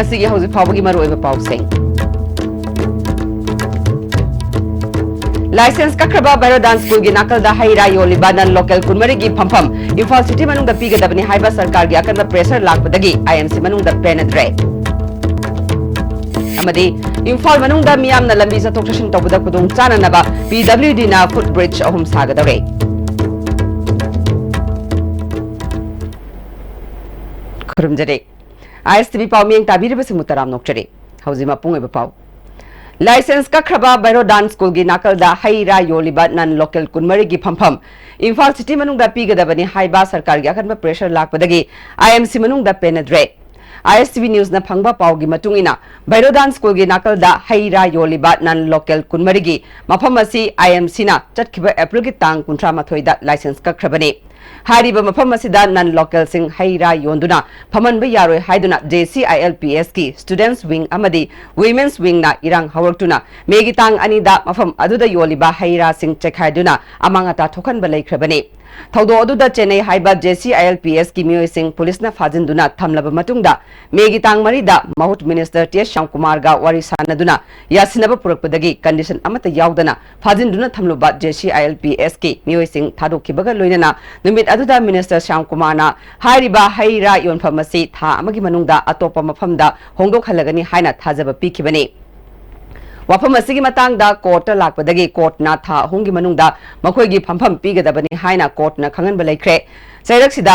ngasi gi hausi phawgi maroi ba pausing license कखरबा बैरोडान school की नाकल दा हाईरा योलिबा नन लोकल कुनमरी की फंफम इम्फाल सिटी मनुंग दा पीगदबनी हाइबा सरकार की अकन प्रेशर लाकबदगी आईएमसी मनुंग दा प्लेनद्रे अमदी इम्फाल मनुंग दा मियाम ना लंबी चथोक चसिन तौबदा कुदुंग चाननबा पीडब्ल्यूडी ना फुटब्रिज अहुम सागदरे खुरुमजरे आईएसटीवी पावमियंग ताबिरबसिंग मुतराम नोकचरे हौजिमा पुंगेबा पाव लाइसेंस कखरबा बैरोडान स्कूल की नाकल दा हाईरा योलिबा नन लोकल कुनमरी की फंफम इम्फाल सिटी मनुंग दा पीगदबनी हाइबा सरकार की अकन प्रेशर लाकबदगी आईएमसी मनुंग दा पेनद्रे आईएसटीवी न्यूज ना फंगबा पावगी मतुंगिना बैरोडान स्कूल की नाकल दा हाईरा योलिबा नन लोकल कुनमरी की मफम असी आईएमसी ना चटखिबा अप्रैल की तांग 38 दा लाइसेंस कखरबनी हारिबा मफम असिदा नन लोकल सिंह हाईरा योंदुना फमनबा यारोय हाइदुना JCILPS की स्टूडेंट्स विंग अमदी वुमेन्स विंग ना इरांग हवरतुना मेगी तांग अनिदा मफम अदुदा योलिबा हाईरा सिंह चेखाइदुना अमांगता थोखनबा लैख्रबनी थौदो अदुदा चेन्नई हाइबा JCILPS की मियोय सिंह पुलिस ना फाजिनदुना थमलबा मतुंगदा मेगी तांग मरिदा माहुत मिनिस्टर TS श्यामकुमार गा वारी सानदुना यासिनबा पुरकपदगी कंडीशन अमता यावदना फाजिनदुना थमलुबा JCILPS की मियोय सिंह थादोखिबगा लोइनना नुमित अदुदा मिनिस्टर श्यामकुमार ना हारिबा हाईरा योनफमसी था अमगी मनुंगदा अतोपा मफमदा होंदोखलगनी हाइना थाजबा पीखिबनी वाफम असिगी मतंगदा कोर्ट लाकपदगी कोर्ट ना था होंगी मनुंगदा मखोयगी फंफम पीगदबनी हाइना कोर्ट ना खंगनबा लैख्रे सैरक्सिदा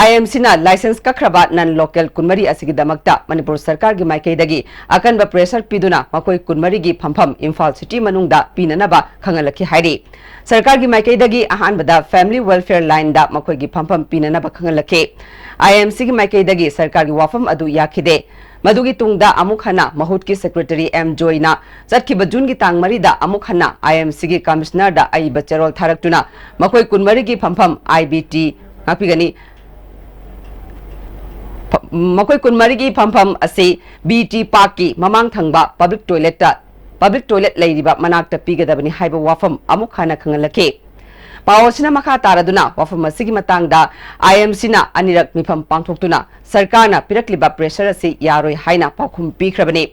आईएमसी ना लाइसेंस कखरबा नन लोकल कुनमरी असिगी दमक्ता मणिपुर सरकार की माइकैदगी अकनबा प्रेशर पीदुना मखोय कुनमरी की फंफम इम्फाल सिटी मनुंगदा पीननबा खंगलखि हाइरी सरकार की माइकैदगी अहानबदा फैमिली वेलफेयर लाइन दा मखोयगी फंफम पीननबा खंगलखि आईएमसी की माइकैदगी सरकार की वाफम अदु याखिदे मधुगी तुंगदा अमुक हना महूत की सेक्रेटरी एम जोइना चटखिबा जून की तांग मरीदा अमुक हना आईएमसी की कमिश्नर दा आई बचरोल थारक्तुना मखोय कुनमरी की फंफम आईबीटी ngapiगनी मखोय कुनमरी की फंफम असे बीटी पार्क की ममांग थंगबा पब्लिक टॉयलेट लैरिबा मनाक्ता पीगदबनी हाइबा वाफम अमुक हना खंगलखे पावसिना मखा तारदुना वाफम असिगी मतंगदा आईएमसी ना अनिरक मिफम पांथोक्तुना सरकार ना पिरकलिबा प्रेशर असी यारोय हाइना पाखुम पीख्रबनी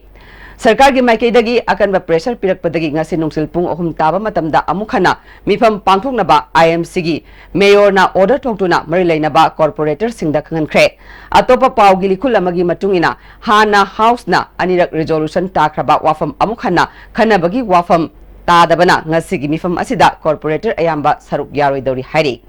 सरकार की माइकैदगी अकनबा प्रेशर पिरकपदगी ngasi nungsil pung 3 ताबा मतमदा अमुखना मिफम पांथोक्नबा आईएमसी की मेयर ना ऑर्डर थोक्तुना मरि लैनबा कॉर्पोरेटर सिंगदा खंगनख्रे अतोपा पावगी लिखुल अमगी मतुंगिना हाना हाउस ना अनिरक रिजोल्यूशन ताख्रबा वाफम अमुखना खनबगी वाफम तादबना ngasi मिफम असिदा कॉर्पोरेटर अयाम्बा सरुक यारोइदौरी हाइरी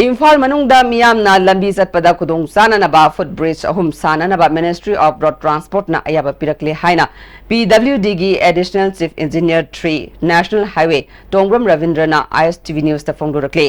इम्फाल मनुंगदा मियामना लंबी चटपदा खुदोंग चाननबा फुटब्रिज अहुम साननबा मिनिस्ट्री ऑफ रोड ट्रांसपोर्ट ना अयाबा पिरकले हाइना PWD की additional chief engineer 3 national highway Tongram रविंद्रना ISTV न्यूज ता फोंगदोरकले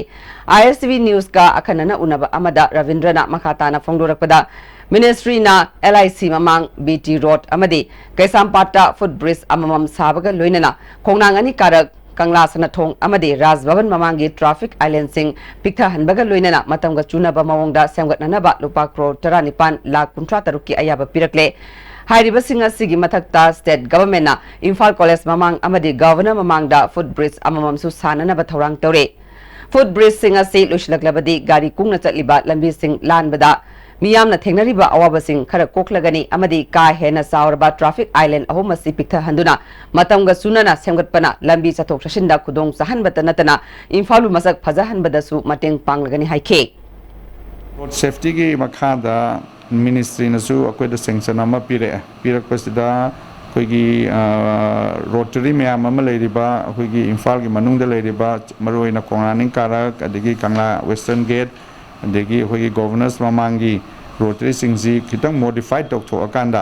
ISTV न्यूज का अखनना उनबा अमदा रविंद्रना मखाताना फोंगदोरकपदा मिनिस्ट्री ना LIC ममांग BT रोड अमदी कैसामपाटा फुटब्रिज अममम साबगा लोइनना खोंगनांगनी कारक कंगला सनथोंग अमदी राजभवन ममांगी ट्रैफिक आइलैंड सिंह पिक्था हनबगा लोइनना मतंगा चुनबा मवोंगदा सेमगतनबा लुपा करोड़ 19 लाख 53 की अयाबा पिरकले हाइरिबा सिंह असिगी मथक्ता स्टेट गवर्नमेंट ना इम्फाल कॉलेज ममांग अमदी गवर्नर ममांगदा फुटब्रिज अमममसु साननबा थौरांग तौरे फुटब्रिज सिंह असि लुशलकलबदी गाड़ी कुंगना चटलिबा लंबी सिंह लानबदा मियामना थेंगनरिबा अवाबसिंग खर कोखलगनी अमदी का हेना सावरबा ट्रैफिक आइलैंड अहोमसी पिक्था हंदुना मतंगा सुनना सेमगतपना लंबी चथोक चसिंदा खुदोंग सहनबत नतना इम्फालु मसक फजहनबदसु मतेंग पांगलगनी हाइखे रोड सेफ्टी की मखादा मिनिस्ट्री नसु अकोइदा सेंक्शन अमा पिरकपसिदा अखोइगी रोटरी मैम अमा लैरिबा अखोइगी इम्फाल की मनुंगदा लैरिबा मरोइना कोंगनानिंग कारक अदगी कंगला वेस्टर्न गेट अदगी अखोइगी गवर्नर्स ममांगी रोटरी सिंगजी खितंग मॉडिफाइड तौथोअकांदा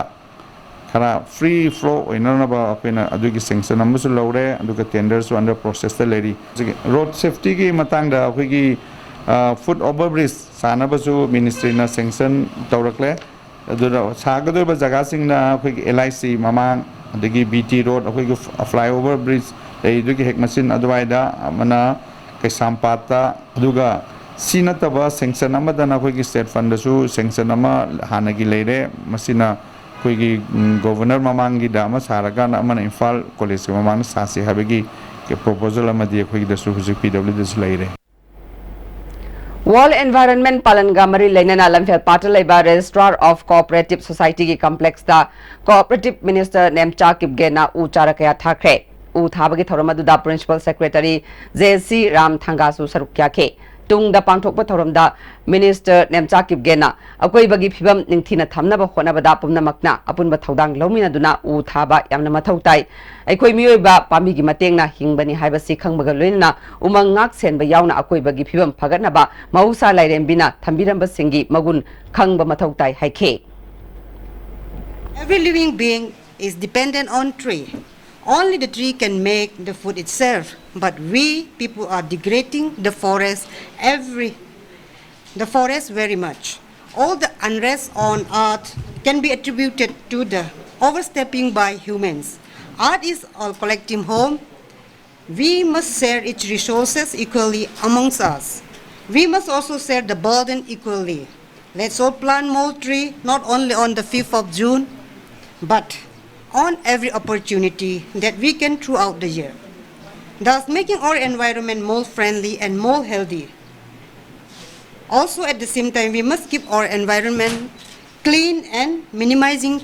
खरा फ्री फ्लो ओइनरनबा अखोइना अदुगी सेंक्शन अमसु लौरे अदुगा टेंडर्स अंडर प्रोसेस ता लैरि रोड सेफ्टी की मतंगदा अखोइगी फुट ओवरब्रिज सानबसु मिनिस्ट्री ना सेंक्शन तौरकले अदुदा सागदोबा जगासिंगना अखोइगी LIC ममांग अदगी BT रोड अखोइगी फ्लाईओवर ब्रिज लेदुगी हेक मशीन अदवाइदा मना कैसामपाता अदुगा सीनतबा सेंक्शन अमदना अखोइगी स्टेट फंडसु सेंक्शन अमा हानगी लेरे मसिना अखोइगी गवर्नर ममांगी दामा सारगा अमना इम्फाल कॉलेज ममांग सासी हाबगी के प्रपोजल अमदी अखोइगी दसु हुजु PW दसु लेरे World Environment Palanga Mari Lenana Lamphel Patalaiba Registrar of Cooperative Society ki Complex da Cooperative Minister Nemcha Kipgena U Charakaya Thakre U Thabagi Thoramadu Principal Secretary JC Ram Thangasu Sarukyake Tung da Pangthokpa Thoramda Minister Nemcha Kipgena Akoi Bagi Phibam Ningthina Thamnaba Honabada Pumnamakna Apunba Thodang Lomina Duna U Thaba Yamna Mathautai Aikoi Mioiba Pamigi Matengna Hingbani Haibasi Khangbaga Loina Umang Ngak Senba Yauna Akoi Bagi Phibam Phagatnaba Mausa Lairembina Thambiramba Singi Magun Khangba Mathautai Haike. Every living being is dependent on tree. Only the tree can make the food itself, but we people are degrading the forest very much. All the unrest on earth can be attributed to the overstepping by humans. Earth is our collective home. We must share its resources equally amongst us. We must also share the burden equally. Let's all plant more trees, not only on the 5th of June, but on every opportunity that we can throughout the year, thus making our environment more friendly and more healthy. Also, at the same time, we must keep our environment clean and minimizing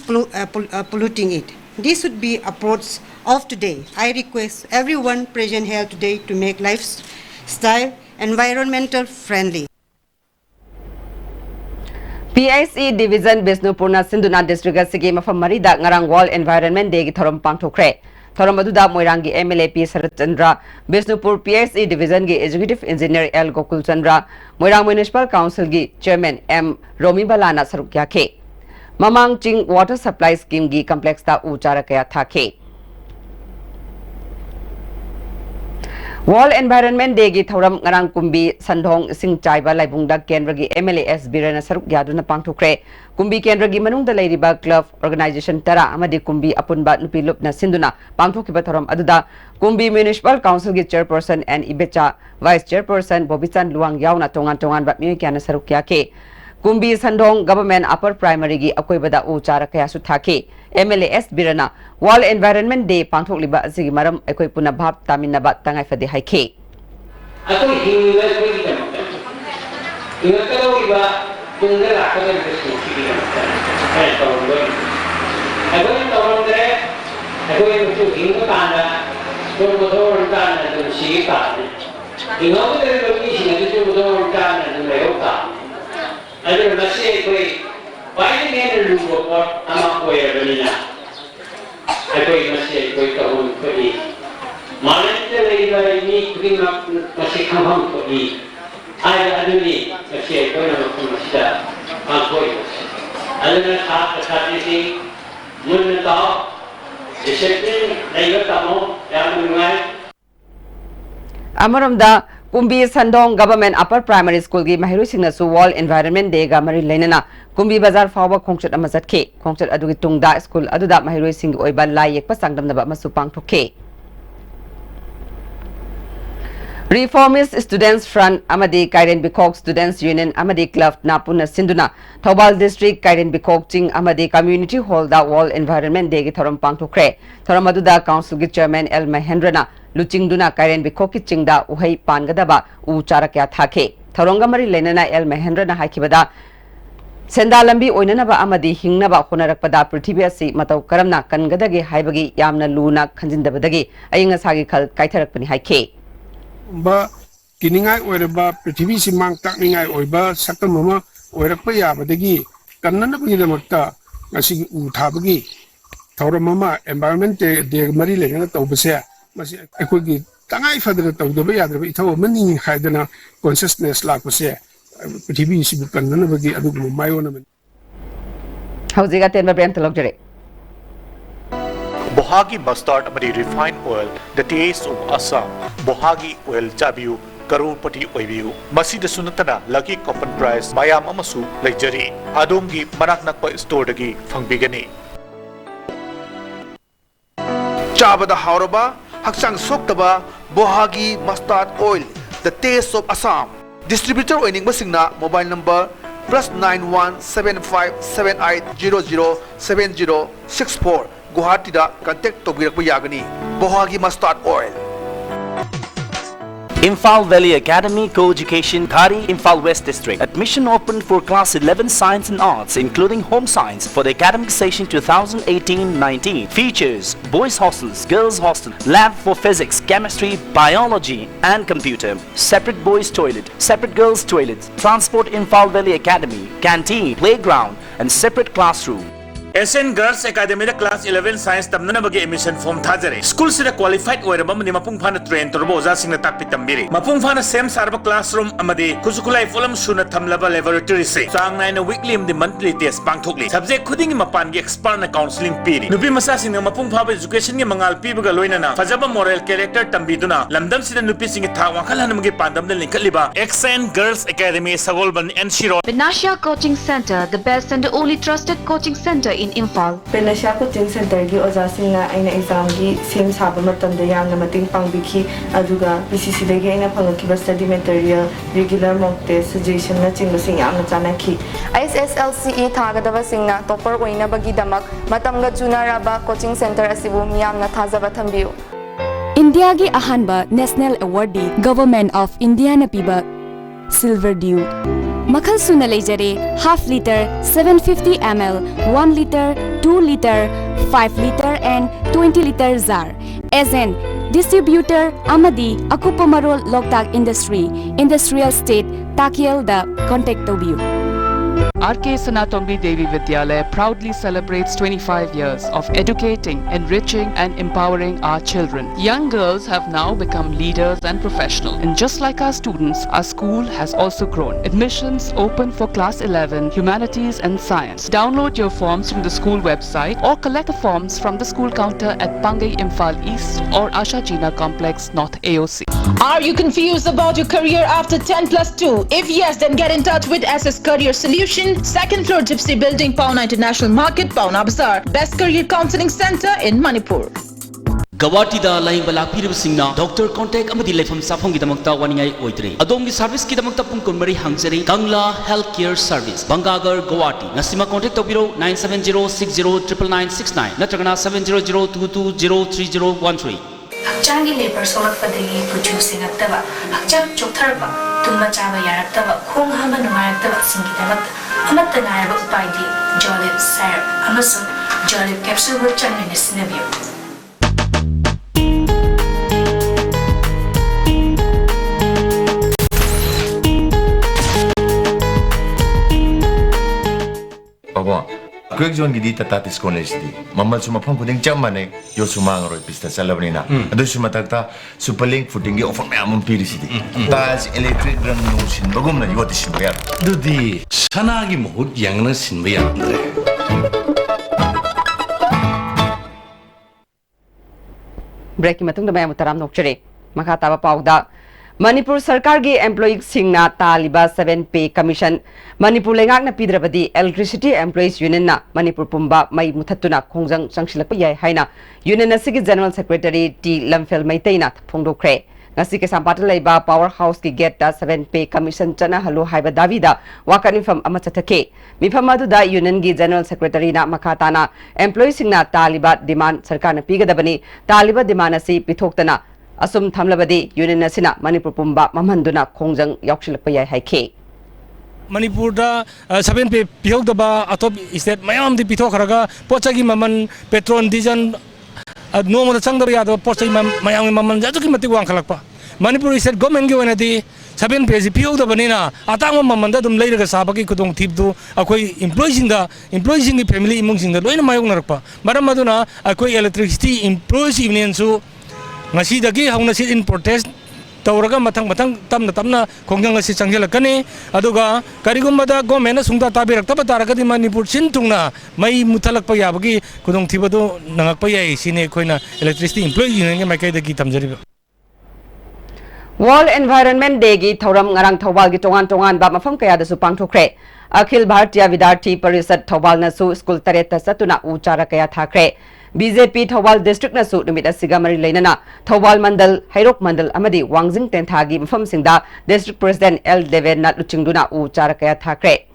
polluting it. This should be approach of today. I request everyone present here today to make lifestyle environmental friendly. PIC Division Bisnupurna Sinduna District Asigi Mafam Marida Ngarang World Environment Day Thoram Pangthokre. Thoram aduda Moirangi MLA P Sarat Chandra, Bisnupur PIC Division gi Executive Engineer L Gokul Chandra, Moirang Municipal Council gi Chairman M Romi Balana Sarukyake. Mamang Ching Water Supply Scheme gi Complex ta Ucharakaya Thake. World Environment Day gi Thoram Ngarang Kumbi Sandhong Sing Chaiba Laibungda Kendra gi MLAS Birana Saruk Yaduna Pangthokre Kumbi Kendra gi Manungda Lairiba Club Organization Tara Amadi Kumbi Apunba Nupi Lupna Sinduna Pangthokiba Thoram aduda Kumbi Municipal Council gi Chairperson and Ibecha Vice Chairperson Bobichan Luang Yauna Tongan Bat Miyakana Saruk Yake Kumbi Sandhong Government Upper Primary gi Akoibada Ucharakaya Suthake MLAS Birana World Environment Day Pangthok Liba Asigi Maram Ekoi Puna Bhab Taminaba Tangai Fadi Haike. Ako hinga ko ito. Hinga ko iba kung nila ako ng sige ay tawag. Ako yung tawag dere. Ako yung hinga tanda. Kung motor tanda ng sige tanda. Hinga ko dere ko ni sige yung motor tanda ng layo tanda. Ano masih ko why did you look what ama ko yarina? Ako masih ko kahon ko Malaysia lagi ini kita masih kampung ko Ada ni masih ko na masih ako Ada saat ini mun tahu disiplin lagi tamu yang mengenai Amaramda Kumbi Sandong Government Upper Primary School gi Mahiru Singnasu World Environment Day ga Mari Lainana Kumbi Bazar Fawa Khongchat Amazatke Khongchat Adugi Tungda School Aduda Mahiru Sing Oiba Lai Yekpa Sangdamnaba Masu Pangthoke Reformist Students Front Amadi Kairen Bikok Students Union Amadi Club Napuna Sinduna Thobal District Kairen Bikok Ching Amadi Community Hall da World Environment Day gi Thoram Pangthokre Thoram aduda Council gi Chairman L Mahendrana Luching Duna Kairen Bikok ki Chingda Uhai Pangadaba Ucharakya Thake Thoronga Mari Lenana L Mahendrana Hakibada Senda lambi oinanaba amadi hingnaba honarakpada prithibhi asi matau karamna kangadage haibagi yamna luna khanjindabadagi ayinga sagi khal kaitharakpani haike ba kiningai oiraba prithibhi simang takningai oiba sakam mama oirakpa yabadagi kannana bagi ngasi uthabagi thauram mama environment de mari lengana tawbase masi ekogi tangai fadra tawdaba yadra ithaw mani haidana consciousness lakpase prithibhi sibu kannana bagi adugu mayona haujiga tenba brem talokjare Bohagi mustard amadi refined oil, the taste of Assam. Bohagi oil chabiu, karupati oibiu. Masida sunatana lucky coupon price mayam amasu luxury. Adongi manak nakpa store dagi fangbigani. Chabada hauraba, haksang soktaba, Bohagi mustard oil, the taste of Assam. Distributor oining masingna mobile number +91 7578 00 7064. Guwahati da contact to birak yagani Bohagi mustard oil Imphal Valley Academy Co-Education, Khari, Imphal West District. Admission open for class 11 Science and Arts, including Home Science, for the academic session 2018-19. Features boys hostels, girls hostel, lab for physics, chemistry, biology and computer. Separate boys toilet, separate girls toilets, transport Imphal Valley Academy, canteen, playground and separate classroom. SN Girls Academy class 11 Science tamna bagi admission form thajare. School sida qualified oiraba mani mapung phana train torbo oja singna takpi tambiri. Mapung phana same sarba classroom amadi kusukulai folam suna thamlaba laboratory se. Sang naina weekly amdi monthly test pangthokli. Subject khuding mapan gi expert na counseling piri. Nupi masa singna mapung phaba education gi mangal pibaga loina na. Fajaba moral character tambiduna. Lamdam sida nupi singi tha wakal hanamgi pandam dal linkaliba. SN Girls Academy Sagolban and Shiro. Penasha Coaching Center, the best and the only trusted coaching center in Imphal. Penasha Coaching Center gi oja singna aina exam gi sem saba matam da yamna mating pangbiki aduga PCC dagi aina phangaki study material regular mock test suggestion na chingba sing yamna chanaki. ISSLCE thagadaba singna topper oina bagi damak matamga junaraba coaching center asibu miyamna thajaba thambiu. India gi ahanba National Awardee Government of India na piba Silver Dew. Makhal suna lejare half liter, 750 ml, 1 liter, 2 liter, 5 liter and 20 liter jar. As an distributor amadi akupa marol Loktak Industry, Industrial State, Takiel da contact you. RK Sanatombi Devi Vidyalaya proudly celebrates 25 years of educating, enriching and empowering our children. Young girls have now become leaders and professionals. And just like our students, our school has also grown. Admissions open for class 11, humanities and science. Download your forms from the school website or collect the forms from the school counter at Pangai Imphal East or Asha Jina Complex, North AOC. Are you confused about your career after 10+2? If yes, then get in touch with SS Career Solution, second floor Gypsy Building, Pauna International Market, Pauna Bazaar. Best Career Counseling Center in Manipur. Guwahati da lain balak pirib singna doctor contact amadi lefam safong gi damakta waningai oidre adom gi service ki damakta pung konmari hangjari Kangla Healthcare Service Bangagar Guwahati ngasima contact tobiro 9706099969 natragana 7002203013 Hakchangi labor solakpadagi puju singaktaba hakchang choktarba tumba chaba yaraktaba khong hama numayaktaba singidamak amatta nayaba upaidi Jolib Syrup amasu Jolib capsule wo changmina sinabiyo. Papa, quick zone gidi tatatis college di. Mamal suma pang kuding jamane yo sumang roy pista salabni na. Ado suma takta superlink footing gi offer me amon piri sidi. Tas electric rang no sin bagum na yoti sin bayar. Dudi sana gi mohut yang na sin bayar andre. Break matung da mayam utaram nokchere. Makata ba pauda. Manipur Sarkar gi employee singna taliba 7 pay commission Manipur lengak na pidrabadi electricity employees union na Manipur pumba mai muthatuna khongjang changsilakpa yai haina union asigi general secretary T Lamfel Maitaina phongdokre ngasi ke sampata leiba power house ki gate ta 7 pay commission chana halu haiba davida wakan infam ama chathake mifam adu da union gi general secretary na makata na employee singna taliba demand sarkar na pigadabani taliba demand asi pithoktana asum thamlabadi union asina Manipur pumba mamhanduna khongjang yauksilakpa yai haike Manipur da 7 pe pihok daba atop state mayam di pithok kharaga pochagi maman petrol diesel no mo chang da ya do pochagi mayam maman ja ki mati wang khalakpa Manipur state government gi wana di 7 pe ji pihok daba ni na atang maman da dum leiraga sabagi kudong thibdu akoi employees in family imung sing da loina mayong narakpa maram aduna akoi electricity employees union su ngasi dagi hauna sit in protest tawraga matang tamna khongjang asi changjela aduga karigumada government sungta tabirak taba taragadi Manipur sintungna mai muthalak pa yabagi kudong thibadu nangak pa yai sine khoina electricity employee union nge makai dagi tamjari World Environment Day gi thoram ngarang thobal gi tongan ba mafam kaya da su pangthokre Akhil Bharatiya Vidyarthi Parishad Thobal na su school tareta satuna uchara kaya thakre BJP Thobal District na su numit asiga mari leinana Thobal Mandal Hairok Mandal amadi Wangjing Tenthagi mafam singda District President L Deven na luchingduna uchara kaya thakre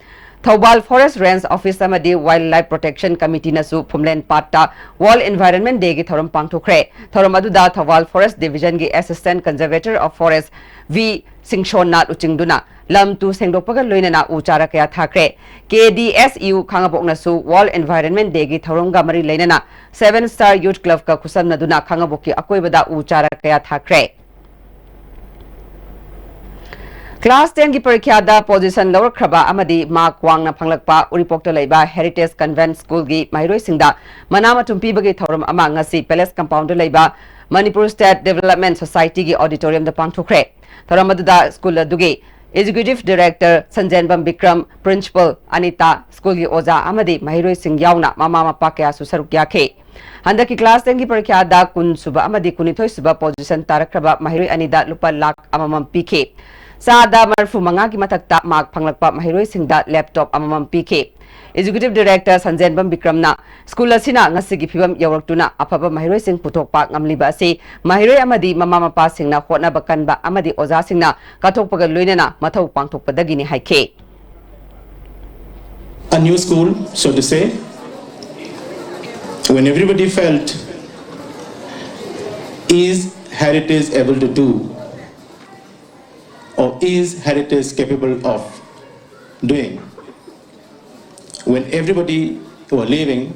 Thobal Forest Range Office amadi Wildlife Protection Committee nasu Phumlen Patta World Environment Day gi thoram pangthokre thoram aduda Thobal Forest Division gi Assistant Conservator of Forest V Singshon Nat uchingduna lam tu sengdokpaga loinana uchara kaya thakre KDSU khangabok nasu World Environment Day gi thoram ga mari leinana 7 Star Youth Club ka khusam naduna khangabok ki akoibada uchara kaya thakre Class 10 की परीक्षा दा position lover खबा अमदी mark वांगना फंगलकपा उरिपोक्ता लेबा heritage convent school की माइरोई सिंगदा Manama तुंपीबगे थौरम अमा ngasi palace compound लेबा Manipur state development society की auditorium दा पांगथोखरे थौरम अदुदा स्कूल अदुगे executive director Sanjenbam Vikram principal Anita school की ओजा अमदी माइरोई सिंग यावना मामा मपा कया सुसरुक याखे हंदक की क्लास 10 की परीक्षा दा कुन सुबा अमदी कुनिथोय सुबा पोजीशन तारखबा माइरोई अनिदा लुपा लाख अममम पीखे सादा मरफु मंगा की मथक्ता मार्क फंगलकपा महिरोई सिंगदा लैपटॉप अममम पीखे एग्जीक्यूटिव डायरेक्टर संजयनबम विक्रमना स्कूल असिना ngasi gi phibam yawraktuna afaba mahiroi sing puthokpa ngamliba ase mahiroi amadi mama mapa singna hotna bakanba amadi oza singna kathokpaga loinana mathau pangthokpadagini haike a new school so to say when everybody felt is heritage able to do or is heritage capable of doing? When everybody were leaving,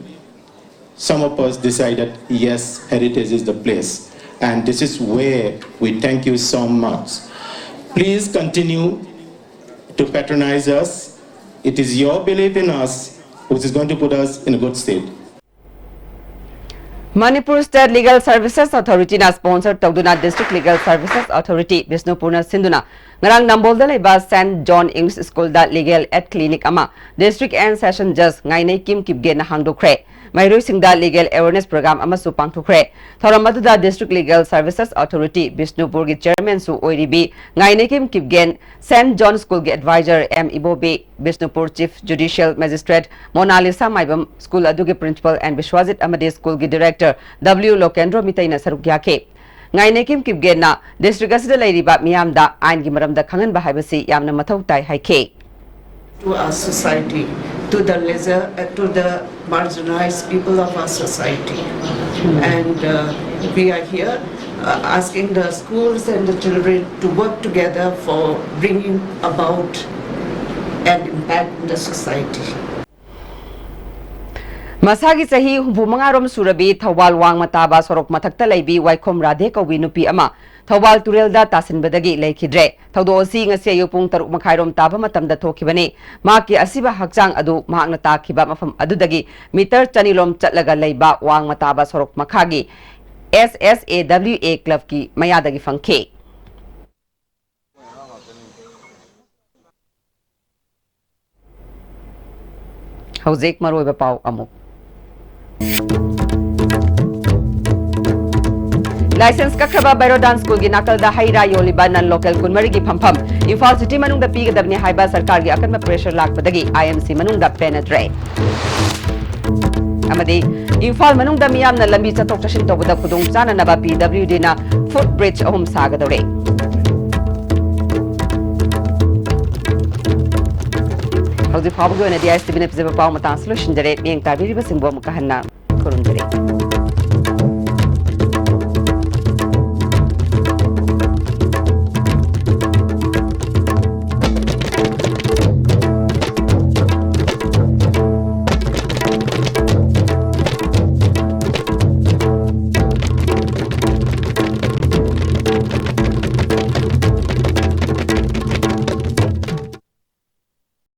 some of us decided, yes, heritage is the place. And this is where we thank you so much. Please continue to patronize us. It is your belief in us which is going to put us in a good state. Manipur State Legal Services Authority na sponsor tawduna District Legal Services Authority Bisnupurna Sinduna ngarang nambolda leba St John English School da Legal Aid Clinic ama District and Session Judge ngainai Kim Kipge na hangdokre mairoi singda Legal Awareness Program ama su pangthokre thoramadu District Legal Services Authority Bisnupur gi Chairman su oiribi ngainai Kim Kipgen St John School gi Advisor M Ibobe Bisnupur Chief Judicial Magistrate Monalisa Maibam School adu gi Principal and Vishwajit Amade School gi Director W Lokendro Mitaina Sarukyake ngaine Kim Kipgena district asida leiriba miyamda ain gi maramda khangan ba haibasi yamna mathau tai haike to our society to the lesser to the marginalized people of our society and we are here asking the schools and the children to work together for bringing about an impact in the society Masagi sahi hubumangarom surabi Thawal wang mataba sorok mathakta laibi waikhom radhe kawi nupi ama Thawal turelda tasinbadagi laikhidre thawdo si ngasi ayupung taruk makhairom taba matamda thokibane maki asiba hakchang adu mahakna takhiba mafam adudagi meter chanilom chatlaga laiba wang mataba sorok makhagi SSAWA club ki mayadagi fangkhe Hauzik maroi ba pau amuk License kakraba Bairodan School gi nakal da haira yoliba nan local kunmari gi phampham Imphal City manung da piga dabni haiba sarkar gi akanma pressure lakpadagi IMC manung da penetrate amadi Imphal manung da miyam na lambi chatok chashin tobada khudung chana naba PWD na footbridge ahum sagadore Hauzi Fabugo na DISTV na pizza pau matang solution jare miyang tabiri ba singbo mukahanna kurun jare